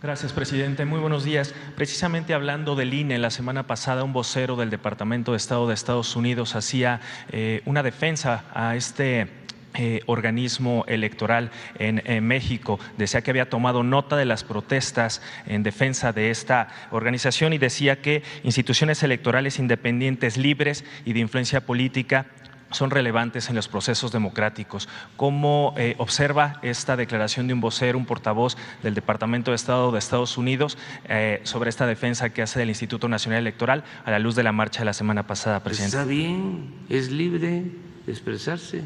Gracias, presidente. Muy buenos días. Precisamente hablando del INE, la semana pasada un vocero del Departamento de Estado de Estados Unidos hacía una defensa a este organismo electoral en México. Decía que había tomado nota de las protestas en defensa de esta organización y decía que instituciones electorales independientes, libres y de influencia política son relevantes en los procesos democráticos. ¿Cómo observa esta declaración de un vocero, un portavoz del Departamento de Estado de Estados Unidos sobre esta defensa que hace del Instituto Nacional Electoral a la luz de la marcha de la semana pasada, presidente? Está bien, es libre de expresarse.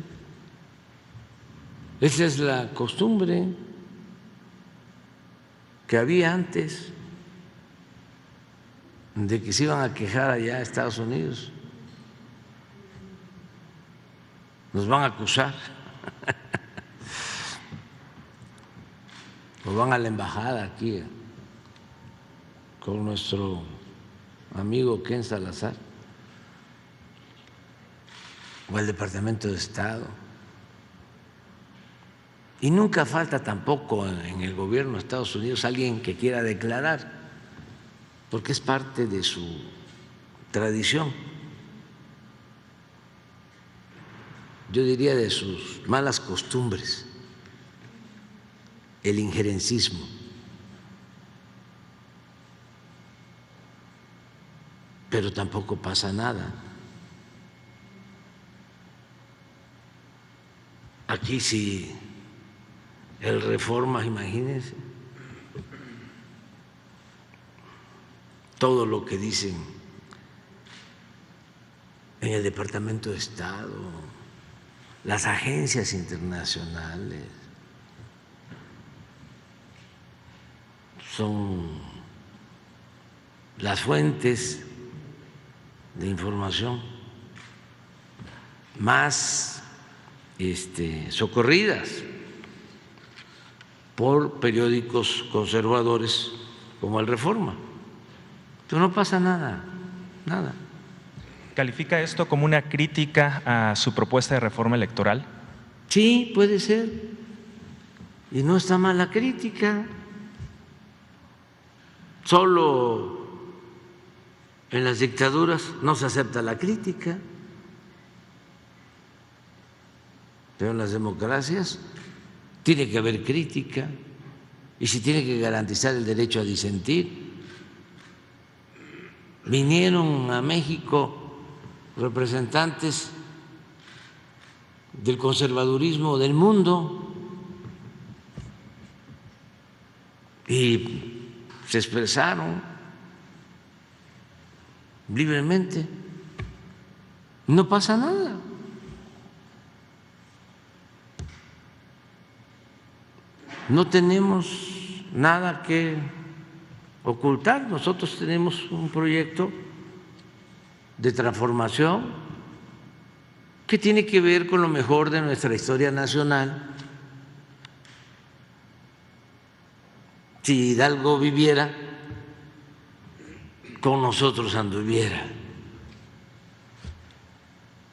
Esa es la costumbre que había antes de que se iban a quejar allá a Estados Unidos. Nos van a acusar, nos van a la embajada aquí con nuestro amigo Ken Salazar o al Departamento de Estado. Y nunca falta tampoco en el gobierno de Estados Unidos alguien que quiera declarar, porque es parte de su tradición, yo diría de sus malas costumbres, el injerencismo. Pero tampoco pasa nada. Aquí si el Reforma, imagínense, todo lo que dicen en el Departamento de Estado, las agencias internacionales, son las fuentes de información más socorridas por periódicos conservadores como el Reforma. Pero no pasa nada, nada. ¿Califica esto como una crítica a su propuesta de reforma electoral? Sí, puede ser. Y no está mal la crítica. Solo en las dictaduras no se acepta la crítica, pero en las democracias tiene que haber crítica y se tiene que garantizar el derecho a disentir. Vinieron a México representantes del conservadurismo del mundo y se expresaron libremente. No pasa nada. No tenemos nada que ocultar. Nosotros tenemos un proyecto de transformación que tiene que ver con lo mejor de nuestra historia nacional. Si Hidalgo viviera, con nosotros anduviera.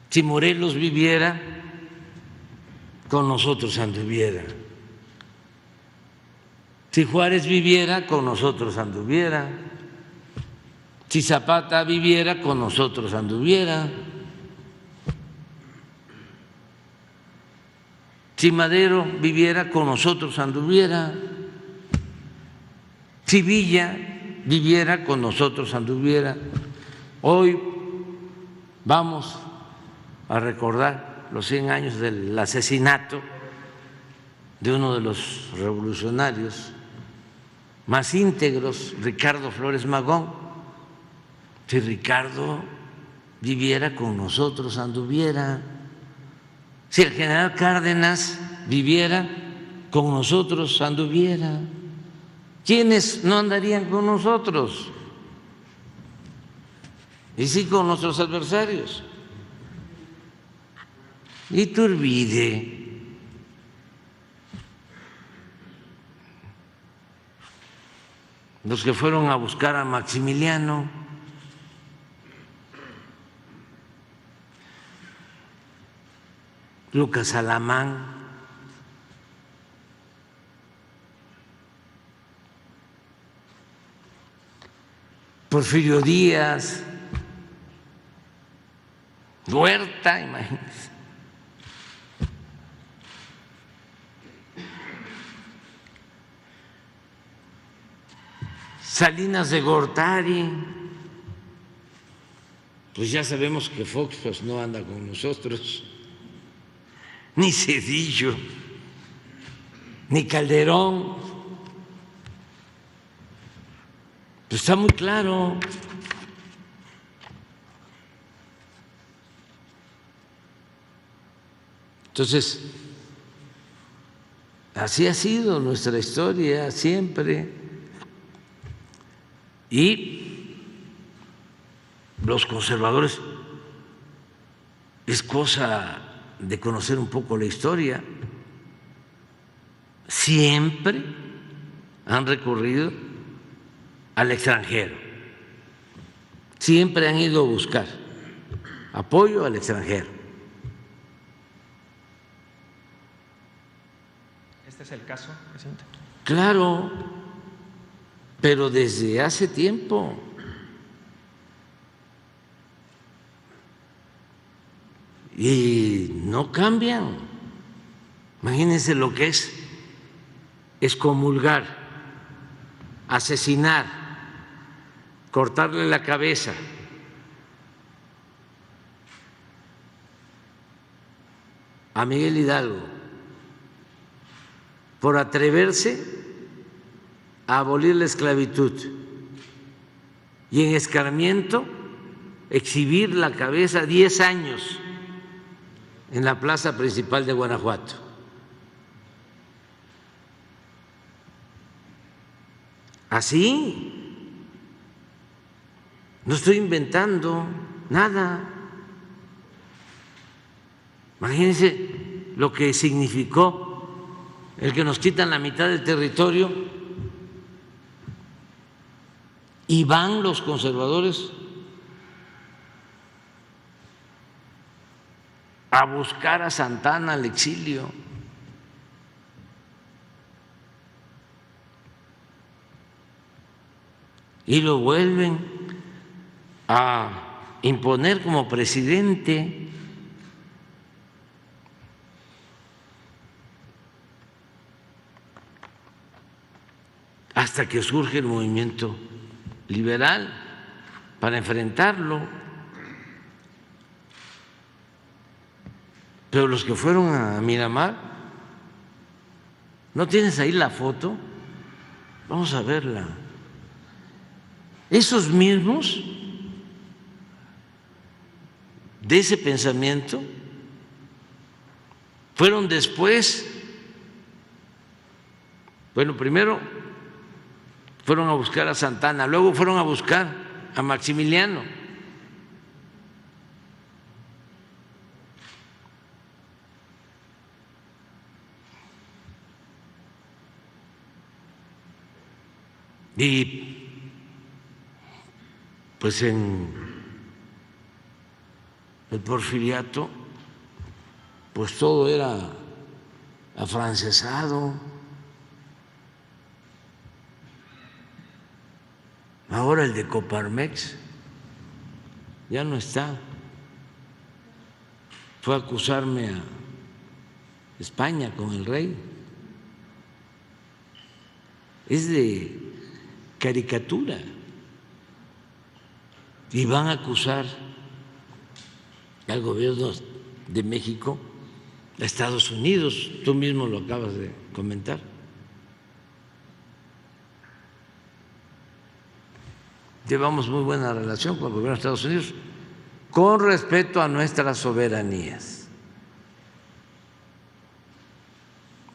Si Morelos viviera, con nosotros anduviera. Si Juárez viviera, con nosotros anduviera. Si Zapata viviera, con nosotros anduviera. Si Madero viviera, con nosotros anduviera. Si Villa viviera, con nosotros anduviera. Hoy vamos a recordar los 100 años del asesinato de uno de los revolucionarios más íntegros, Ricardo Flores Magón. Si Ricardo viviera, con nosotros anduviera. Si el general Cárdenas viviera, con nosotros anduviera. ¿Quiénes no andarían con nosotros? Y sí con nuestros adversarios. Iturbide, los que fueron a buscar a Maximiliano, Lucas Alamán, Porfirio Díaz, Huerta, imagínense. Salinas de Gortari, pues ya sabemos que Fox pues no anda con nosotros, ni Cedillo, ni Calderón. Pues está muy claro. Entonces, así ha sido nuestra historia siempre. Y los conservadores, es cosa de conocer un poco la historia, siempre han recurrido al extranjero, siempre han ido a buscar apoyo al extranjero. ¿Este es el caso, presidente? Claro, pero desde hace tiempo. Y no cambian. Imagínense lo que es excomulgar, asesinar, cortarle la cabeza a Miguel Hidalgo por atreverse a abolir la esclavitud y en escarmiento exhibir la cabeza 10 años en la plaza principal de Guanajuato. Así, no estoy inventando nada. Imagínense lo que significó el que nos quitan la mitad del territorio y van los conservadores a buscar a Santana al exilio. Y lo vuelven a imponer como presidente. Hasta que surge el movimiento liberal para enfrentarlo. Pero los que fueron a Miramar, ¿no tienes ahí la foto? Vamos a verla. Esos mismos de ese pensamiento fueron después, bueno, primero fueron a buscar a Santana, luego fueron a buscar a Maximiliano. Y pues en el Porfiriato, pues todo era afrancesado. Ahora el de Coparmex ya no está. Fue a acusarme a España con el rey. Es de caricatura. Y van a acusar al gobierno de México, a Estados Unidos, tú mismo lo acabas de comentar. Llevamos muy buena relación con el gobierno de Estados Unidos, con respeto a nuestras soberanías.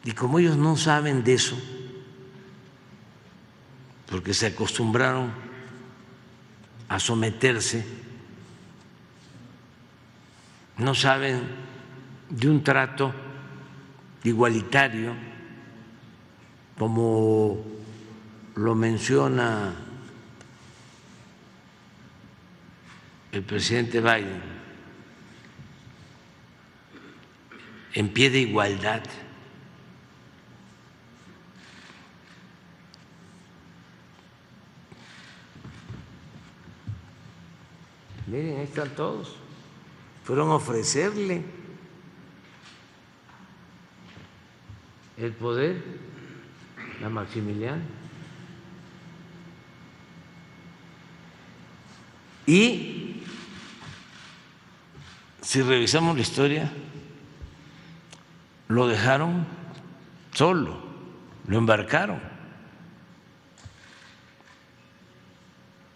Y como ellos no saben de eso, porque se acostumbraron a someterse, no saben de un trato igualitario, como lo menciona el presidente Biden, en pie de igualdad. Miren, ahí están todos. Fueron a ofrecerle el poder a Maximiliano. Y si revisamos la historia, lo dejaron solo, lo embarcaron,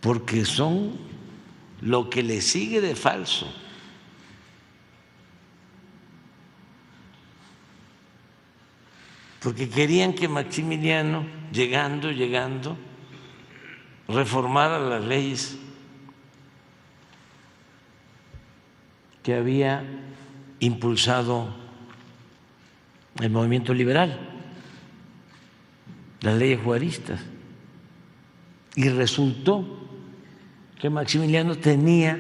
porque son lo que le sigue de falso. Porque querían que Maximiliano, llegando, reformara las leyes que había impulsado el movimiento liberal, las leyes juaristas. Y resultó que Maximiliano tenía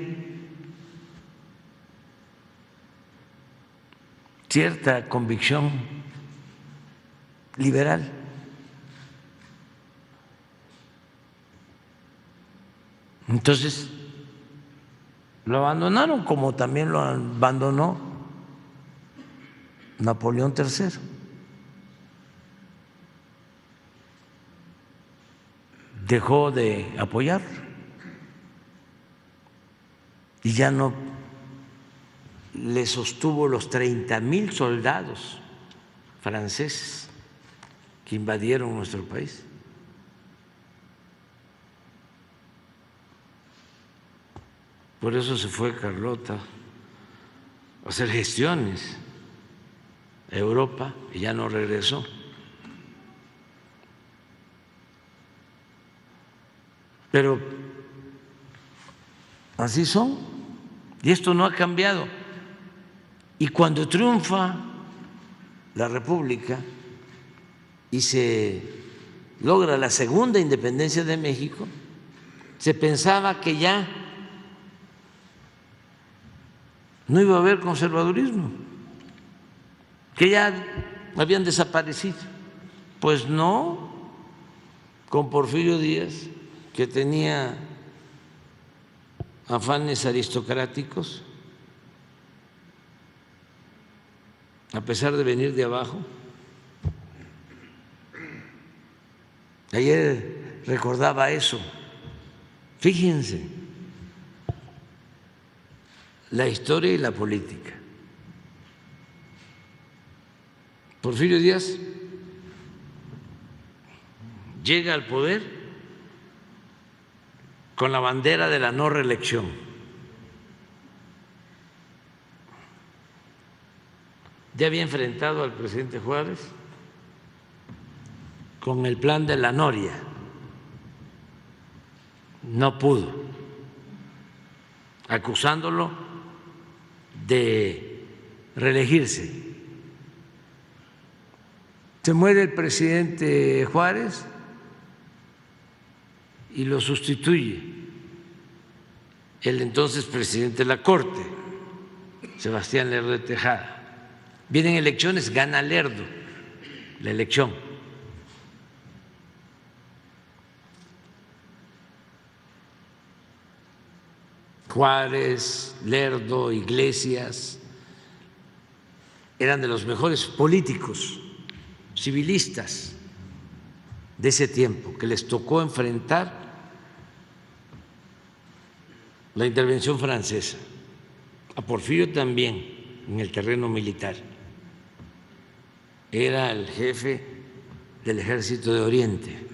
cierta convicción liberal. Entonces lo abandonaron, como también lo abandonó Napoleón III. Dejó de apoyar y ya no le sostuvo los 30,000 soldados franceses que invadieron nuestro país. Por eso se fue Carlota a hacer gestiones a Europa y ya no regresó. Pero así son, y esto no ha cambiado. Y cuando triunfa la República y se logra la segunda independencia de México, se pensaba que ya no iba a haber conservadurismo, que ya habían desaparecido. Pues no, con Porfirio Díaz, que tenía afanes aristocráticos, a pesar de venir de abajo. Ayer recordaba eso. Fíjense, la historia y la política. Porfirio Díaz llega al poder con la bandera de la no reelección. Ya había enfrentado al presidente Juárez con el plan de la Noria. No pudo, acusándolo de reelegirse. Se muere el presidente Juárez y lo sustituye el entonces presidente de la Corte, Sebastián Lerdo de Tejada. Vienen elecciones, gana Lerdo la elección. Juárez, Lerdo, Iglesias eran de los mejores políticos civilistas de ese tiempo, que les tocó enfrentar la intervención francesa. A Porfirio también en el terreno militar. Era el jefe del Ejército de Oriente.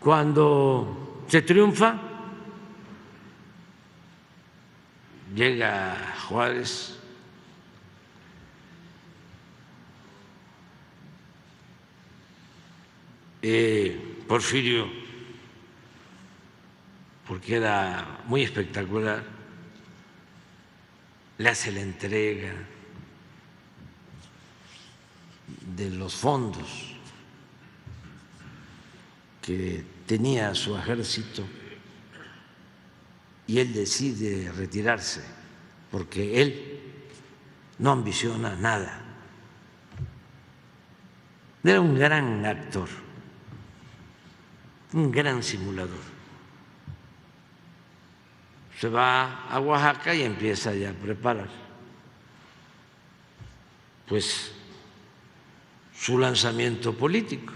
Cuando se triunfa, llega Juárez Porfirio, porque era muy espectacular, le hace la entrega de los fondos que tenía su ejército y él decide retirarse porque él no ambiciona nada. Era un gran actor, un gran simulador. se va a Oaxaca y empieza ya a preparar pues su lanzamiento político.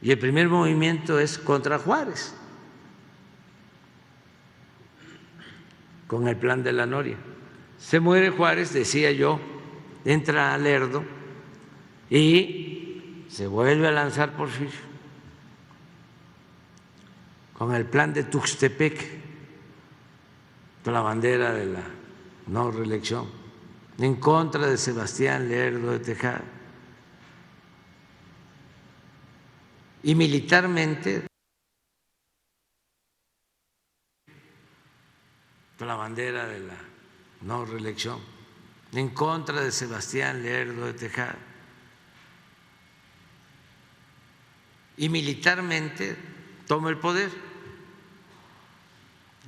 Y el primer movimiento es contra Juárez, con el plan de la Noria. Se muere Juárez, decía yo, entra Lerdo y se vuelve a lanzar Porfirio con el plan de Tuxtepec, con la bandera de la no reelección, en contra de Sebastián Lerdo de Tejada. Y militarmente, con la bandera de la no reelección, en contra de Sebastián Lerdo de Tejada. Y militarmente toma el poder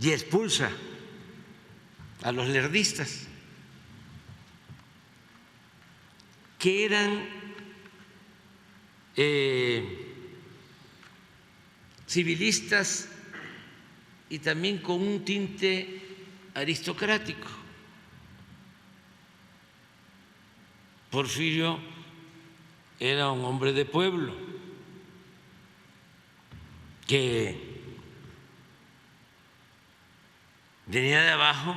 y expulsa a los lerdistas, que eran civilistas y también con un tinte aristocrático. Porfirio era un hombre de pueblo que venía de abajo,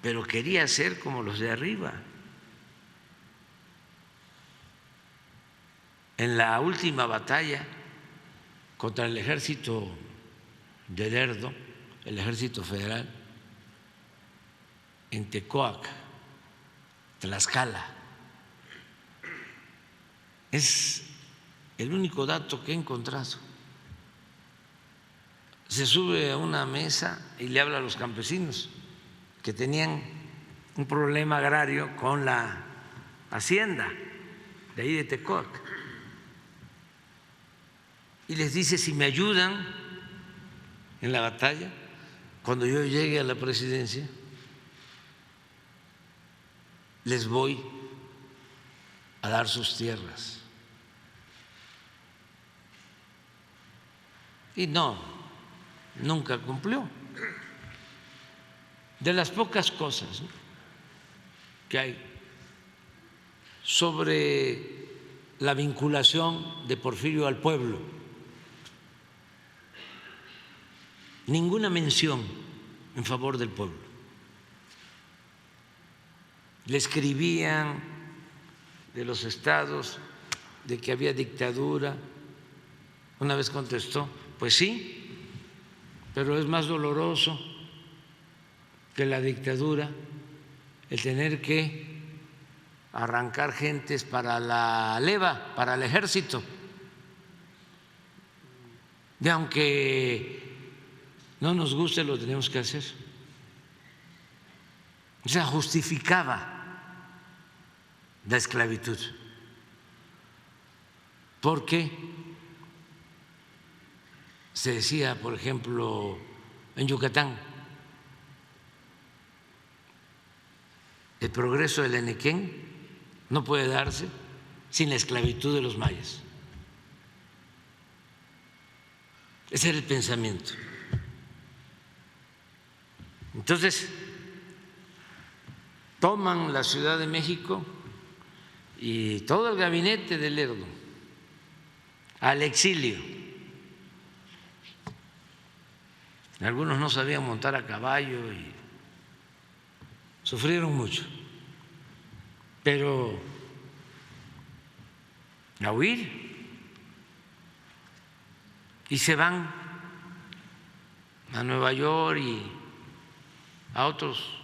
pero quería ser como los de arriba. En la última batalla contra el ejército de Lerdo, el ejército federal, en Tecoac, Tlaxcala, es el único dato que he encontrado. Se sube a una mesa y le habla a los campesinos que tenían un problema agrario con la hacienda de ahí de Tecoac, y les dice: si me ayudan en la batalla, cuando yo llegue a la presidencia, les voy a dar sus tierras. Y no, nunca cumplió. De las pocas cosas que hay sobre la vinculación de Porfirio al pueblo, ninguna mención en favor del pueblo. Le escribían de los estados de que había dictadura. Una vez contestó: pues sí, pero es más doloroso que la dictadura el tener que arrancar gentes para la leva, para el ejército. Y aunque no nos guste, lo tenemos que hacer. O sea, justificaba la esclavitud, porque se decía, por ejemplo, en Yucatán, el progreso del Enequén no puede darse sin la esclavitud de los mayas. Ese era el pensamiento. Entonces, toman la Ciudad de México y todo el gabinete de Lerdo al exilio. Algunos no sabían montar a caballo y sufrieron mucho, pero a huir, y se van a Nueva York y a otros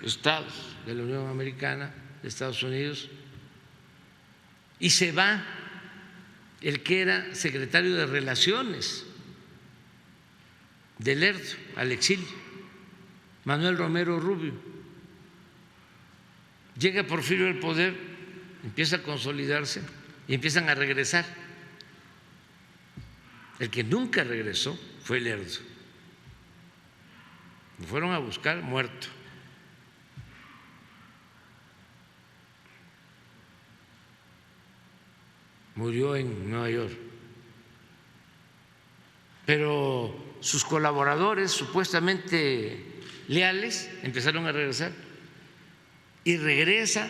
estados de la Unión Americana, de Estados Unidos, y se va el que era secretario de Relaciones de Lerdo al exilio, Manuel Romero Rubio. Llega Porfirio al poder, empieza a consolidarse y empiezan a regresar. El que nunca regresó fue Lerdo. Lo fueron a buscar muerto. Murió en Nueva York. Pero sus colaboradores supuestamente leales empezaron a regresar y regresa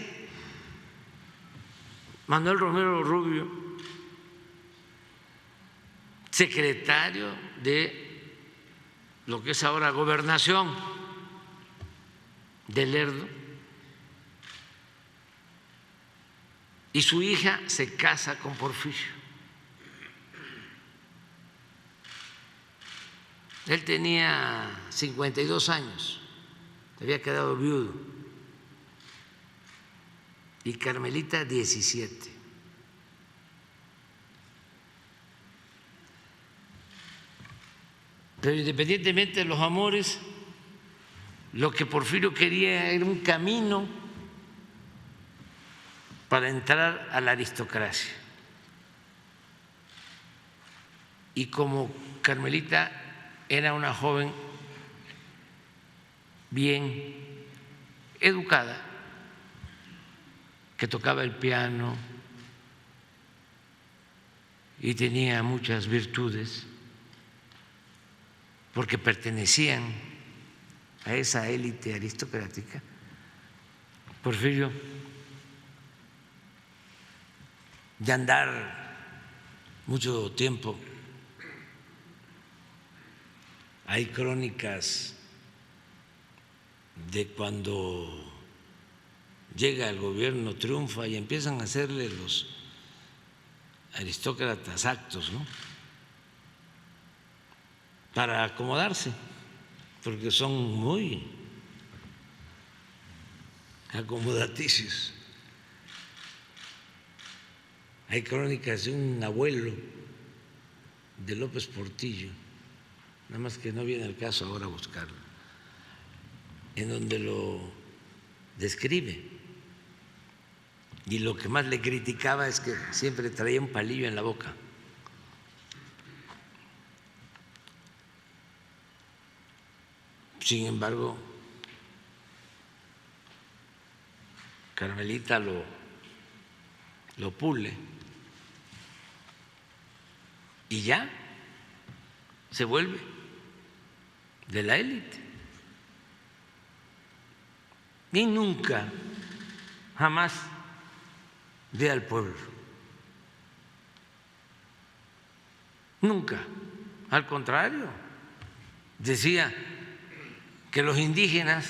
Manuel Romero Rubio, secretario de lo que es ahora Gobernación de Lerdo, y su hija se casa con Porfirio. Él tenía 52 años, había quedado viudo, y Carmelita 17. Pero independientemente de los amores, lo que Porfirio quería era un camino para entrar a la aristocracia. Y como Carmelita era una joven bien educada, que tocaba el piano y tenía muchas virtudes, porque pertenecían a esa élite aristocrática, Porfirio, de andar mucho tiempo, hay crónicas de cuando llega el gobierno, triunfa y empiezan a hacerle los aristócratas actos, ¿no?, para acomodarse, porque son muy acomodaticios. Hay crónicas de un abuelo de López Portillo, nada más que no viene al caso ahora buscarlo, en donde lo describe. Y lo que más le criticaba es que siempre traía un palillo en la boca. Sin embargo, Carmelita lo pule y ya se vuelve de la élite. Y nunca, jamás ve al pueblo. Nunca. Al contrario, decía que los indígenas,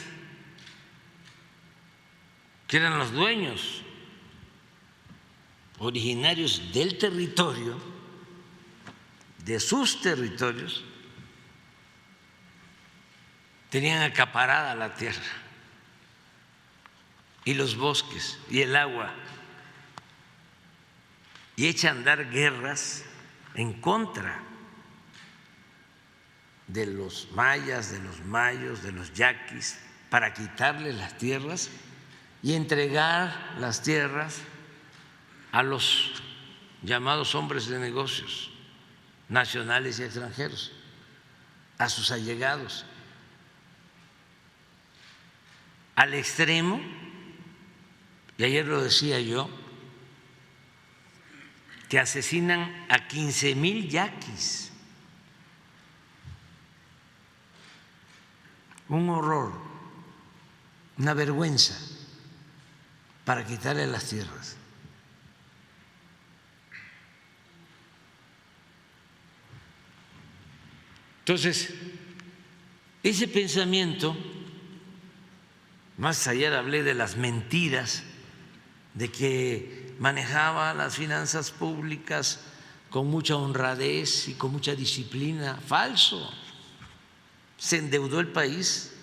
que eran los dueños originarios del territorio, de sus territorios, tenían acaparada la tierra y los bosques y el agua, y echa a andar guerras en contra de los mayas, de los mayos, de los yaquis, para quitarles las tierras y entregar las tierras a los llamados hombres de negocios nacionales y extranjeros, a sus allegados, al extremo, y ayer lo decía yo, que asesinan a 15,000 yaquis. Un horror, una vergüenza para quitarle las tierras. Entonces, ese pensamiento, más ayer hablé de las mentiras, de que manejaba las finanzas públicas con mucha honradez y con mucha disciplina. Falso. Se endeudó el país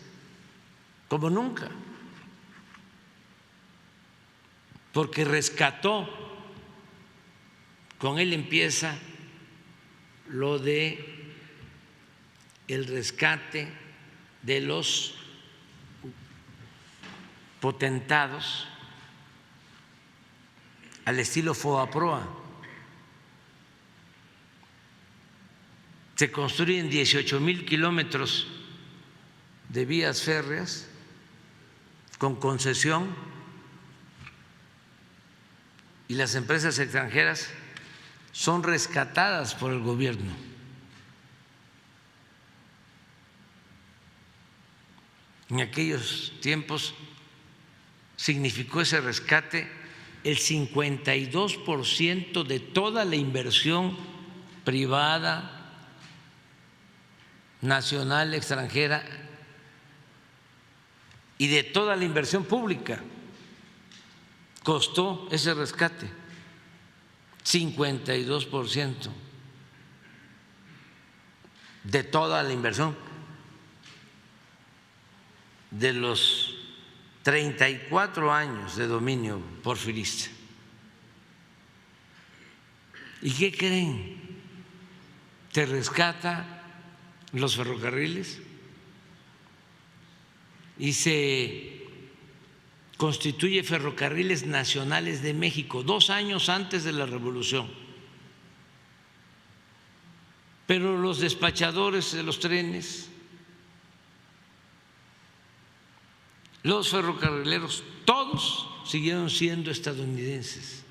como nunca, porque rescató, con él empieza lo de el rescate de los potentados al estilo Fobaproa. Se construyen 18,000 kilómetros de vías férreas con concesión y las empresas extranjeras son rescatadas por el gobierno. En aquellos tiempos significó ese rescate el 52% de toda la inversión privada, nacional, extranjera y de toda la inversión pública. Costó ese rescate 52% de toda la inversión de los 34 años de dominio porfirista. ¿Y qué creen? ¿Te rescata los ferrocarriles? Y se constituye Ferrocarriles Nacionales de México 2 años antes de la Revolución. Pero los despachadores de los trenes, los ferrocarrileros, todos siguieron siendo estadounidenses.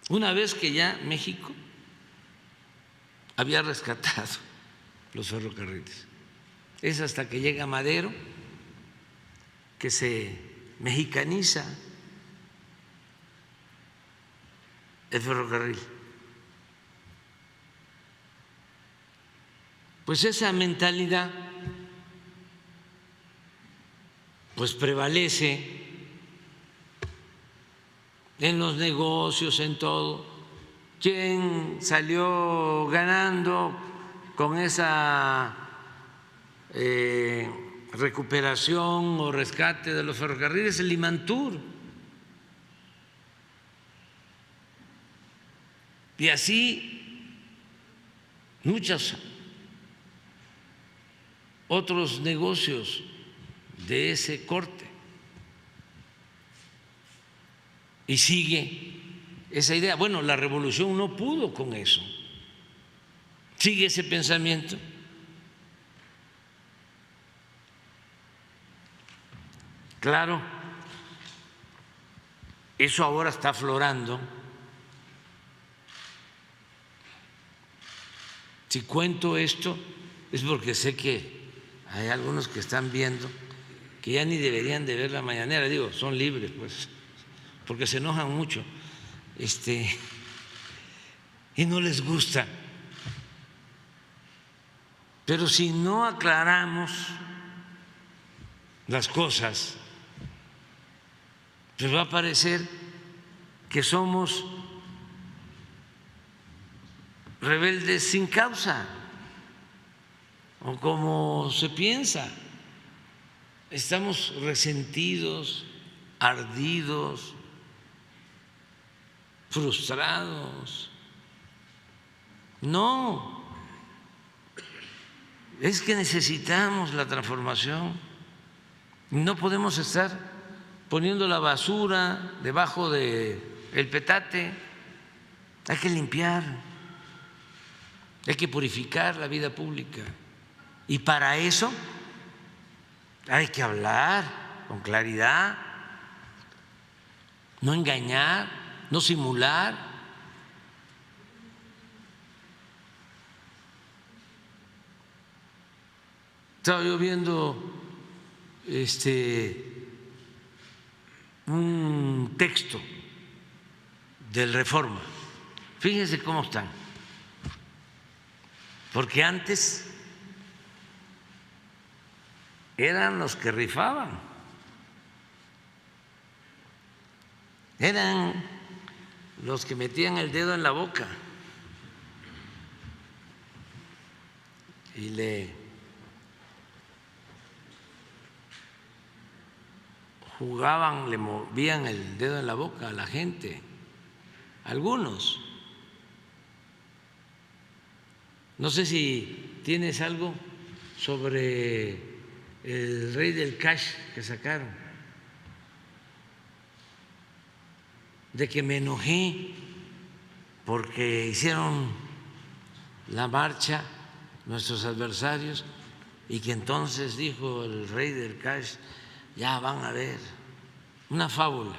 Una vez que ya México había rescatado los ferrocarriles, es hasta que llega Madero que se mexicaniza el ferrocarril. Pues esa mentalidad pues prevalece en los negocios, en todo. ¿Quién salió ganando con esa recuperación o rescate de los ferrocarriles? El Limantur. Y así muchos otros negocios de ese corte. Y sigue esa idea. Bueno, la revolución no pudo con eso. Sigue ese pensamiento. Claro, eso ahora está aflorando. Si cuento esto es porque sé que hay algunos que están viendo que ya ni deberían de ver la mañanera. Digo, son libres, pues, porque se enojan mucho y no les gusta. Pero si no aclaramos las cosas, pues va a parecer que somos rebeldes sin causa, o como se piensa, estamos resentidos, ardidos, frustrados. No, es que necesitamos la transformación. No podemos estar poniendo la basura debajo del petate. Hay que limpiar, hay que purificar la vida pública. Y para eso hay que hablar con claridad, no engañar, no simular. Estaba yo viendo un texto del Reforma. Fíjense cómo están. Porque antes eran los que rifaban, eran los que metían el dedo en la boca y le jugaban, le movían el dedo en la boca a la gente, algunos. No sé si tienes algo sobre el rey del cash que sacaron, de que me enojé porque hicieron la marcha nuestros adversarios y que entonces dijo el rey del cash, ya van a ver, una fábula.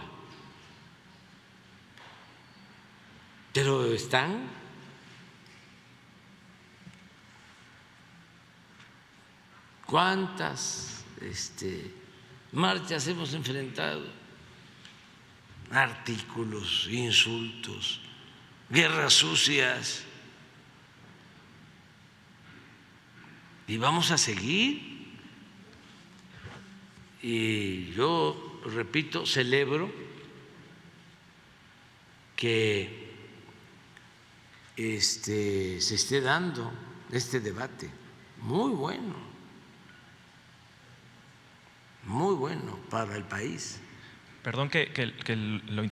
Pero están ¿Cuántas marchas hemos enfrentado? Artículos, insultos, guerras sucias. Y vamos a seguir. Y yo, repito, celebro que se esté dando este debate. Muy bueno para el país. Perdón que lo